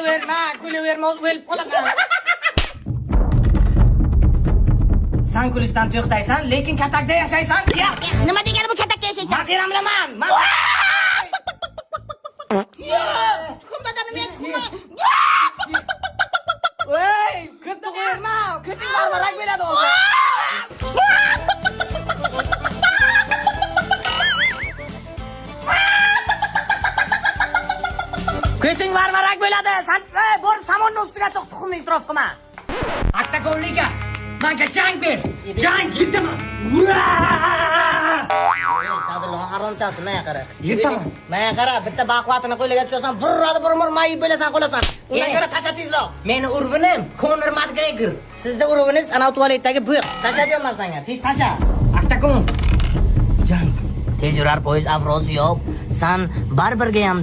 Kulaverma, o'lib qolasan. Sen kulishdan to'xtaysan, lekin katakda yashaysan. Nima degani bu katakda yashaysan? Maqeram bilaman. Tuxumdan men Voy, kutni qo'yma. Kuting barbarak bo'ladi o'zi. Kuting barbarak bo'ladi. Sen borib samonni ustiga tuxumni isrof qilma. Attagonliga menga jang ber. Jang yetaman. Sadullo haromchasi, menga qara. Yetaman. Menga qara, bitta baquvvatini qo'liga tushasan, burradi burmur mayib bo'lasan qolasan. Undan ko'ra tasha tezroq. Meni urvinim Conor McGregor. Sizning urug'ingiz ana tualetdagi bu. Tasha deyman senga. Tez tasha. Attagon. Jang. Tez yurar poyezd avrozi yo'q. San baribirga ham